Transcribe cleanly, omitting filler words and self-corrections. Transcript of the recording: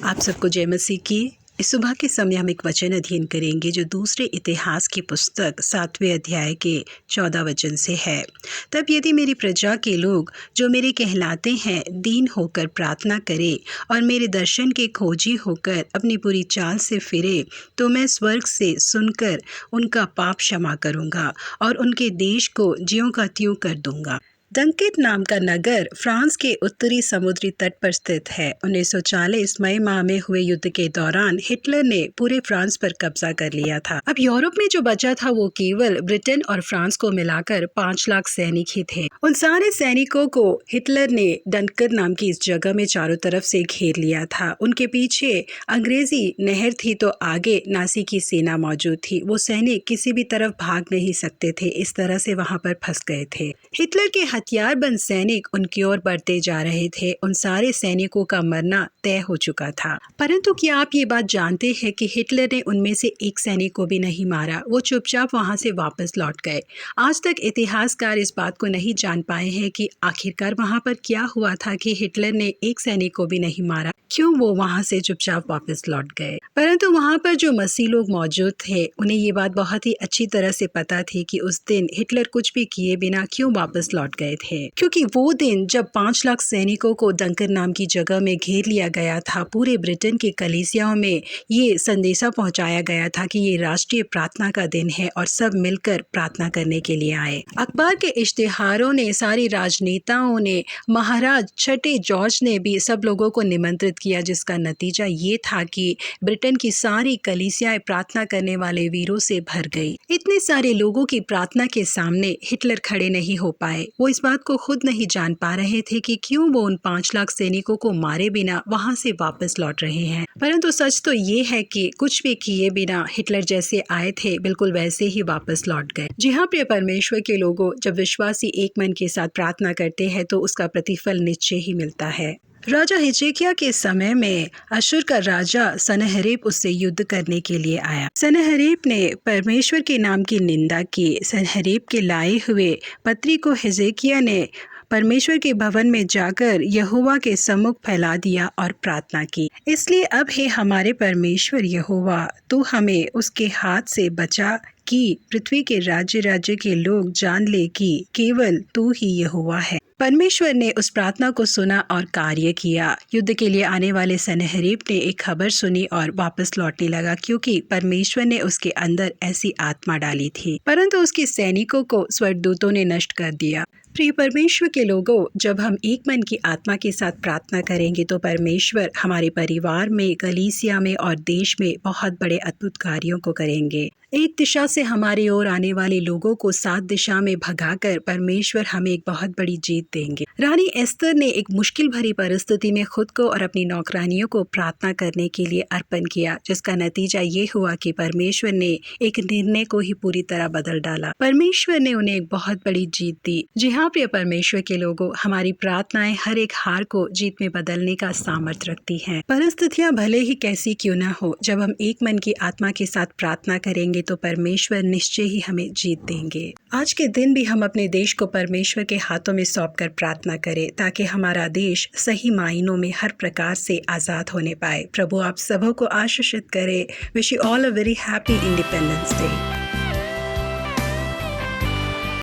आप सबको जय मसीह की। इस सुबह के समय हम एक वचन अध्ययन करेंगे जो दूसरे इतिहास की पुस्तक 7वें अध्याय के 14 वचन से है। तब यदि मेरी प्रजा के लोग जो मेरे कहलाते हैं दीन होकर प्रार्थना करें और मेरे दर्शन के खोजी होकर अपनी बुरी चाल से फिरे, तो मैं स्वर्ग से सुनकर उनका पाप क्षमा करूँगा और उनके देश को ज्यों का त्यों कर दूँगा। डंकेट नाम का नगर फ्रांस के उत्तरी समुद्री तट पर स्थित है। 1940 मई माह में हुए युद्ध के दौरान हिटलर ने पूरे फ्रांस पर कब्जा कर लिया था। अब यूरोप में जो बचा था वो केवल ब्रिटेन और फ्रांस को मिलाकर 5 लाख सैनिक ही थे। उन सारे सैनिकों को हिटलर ने डंकेट नाम की इस जगह में चारों तरफ से घेर लिया था। उनके पीछे अंग्रेजी नहर थी तो आगे नासी की सेना मौजूद थी। वो सैनिक किसी भी तरफ भाग नहीं सकते थे, इस तरह से वहां पर फंस गए थे। हिटलर के हथियारबंद सैनिक उनकी ओर बढ़ते जा रहे थे। उन सारे सैनिकों का मरना तय हो चुका था। परंतु क्या आप ये बात जानते हैं कि हिटलर ने उनमें से एक सैनिक को भी नहीं मारा। वो चुपचाप वहां से वापस लौट गए। आज तक इतिहासकार इस बात को नहीं जान पाए हैं कि आखिरकार वहां पर क्या हुआ था कि हिटलर ने एक सैनिक को भी नहीं मारा, क्यों वो वहां से चुपचाप वापस लौट गए। परंतु वहां पर जो मसीह लोग मौजूद थे उन्हें ये बात बहुत ही अच्छी तरह से पता थी कि उस दिन हिटलर कुछ भी किए बिना क्यों वापस लौट गए थे। क्योंकि वो दिन जब 5 लाख सैनिकों को डंकेट नाम की जगह में घेर लिया गया था, पूरे ब्रिटेन की कलीसियाओं में ये संदेशा पहुंचाया गया था कि ये राष्ट्रीय प्रार्थना का दिन है और सब मिलकर प्रार्थना करने के लिए आए। अखबार के इश्तिहारों ने, सारे राजनेताओं ने, महाराज छठे जॉर्ज ने भी सब लोगों को निमंत्रित किया, जिसका नतीजा ये था कि ब्रिटेन की सारी कलीसियाएं प्रार्थना करने वाले वीरों से भर गई। इतने सारे लोगों की प्रार्थना के सामने हिटलर खड़े नहीं हो पाए। वो इस बात को खुद नहीं जान पा रहे थे कि क्यों वो उन 5 लाख सैनिकों को मारे बिना वहां से वापस लौट रहे हैं। परंतु सच तो ये है कि कुछ भी किए बिना हिटलर जैसे आए थे बिल्कुल वैसे ही वापस लौट गए। जी हाँ प्रिय परमेश्वर के लोगों, जब विश्वासी एक मन के साथ प्रार्थना करते हैं तो उसका प्रतिफल निश्चय ही मिलता है। राजा हिजकिय्याह के समय में अशुर का राजा सनहेरीब उससे युद्ध करने के लिए आया। सनहेरीब ने परमेश्वर के नाम की निंदा की। सनहेरीब के लाए हुए पत्री को हिजकिय्याह ने परमेश्वर के भवन में जाकर यहोवा के सम्मुख फैला दिया और प्रार्थना की। इसलिए अब हे हमारे परमेश्वर यहोवा, तू हमें उसके हाथ से बचा कि पृथ्वी के राज्य के लोग जान ले कि केवल तू ही यहोवा है। परमेश्वर ने उस प्रार्थना को सुना और कार्य किया। युद्ध के लिए आने वाले सनहेरीब ने एक खबर सुनी और वापस लौटने लगा, क्योंकि परमेश्वर ने उसके अंदर ऐसी आत्मा डाली थी। परंतु उसके सैनिकों को स्वर्गदूतों ने नष्ट कर दिया। प्रिय परमेश्वर के लोगों, जब हम एक मन की आत्मा के साथ प्रार्थना करेंगे तो परमेश्वर हमारे परिवार में, कलीसिया में और देश में बहुत बड़े अद्भुत कार्यों को करेंगे। एक दिशा से हमारी ओर आने वाले लोगों को 7 दिशा में भगाकर परमेश्वर हमें एक बहुत बड़ी जीत देंगे। रानी एस्तर ने एक मुश्किल भरी परिस्थिति में खुद को और अपनी नौकरानियों को प्रार्थना करने के लिए अर्पण किया, जिसका नतीजा ये हुआ कि परमेश्वर ने एक निर्णय को ही पूरी तरह बदल डाला। परमेश्वर ने उन्हें एक बहुत बड़ी जीत दी। जी हाँ प्रिय परमेश्वर के लोगों, हमारी प्रार्थनाएं हर एक हार को जीत में बदलने का सामर्थ्य रखती हैं। परिस्थितियां भले ही कैसी क्यों ना हो, जब हम एक मन की आत्मा के साथ प्रार्थना करेंगे तो परमेश्वर निश्चय ही हमें जीत देंगे। आज के दिन भी हम अपने देश को परमेश्वर के हाथों में सौंपकर प्रार्थना करें, ताकि हमारा देश सही मायनों में हर प्रकार से आजाद होने पाए। प्रभु आप सबों को आशीषित करे। Wish you all a very happy independence day.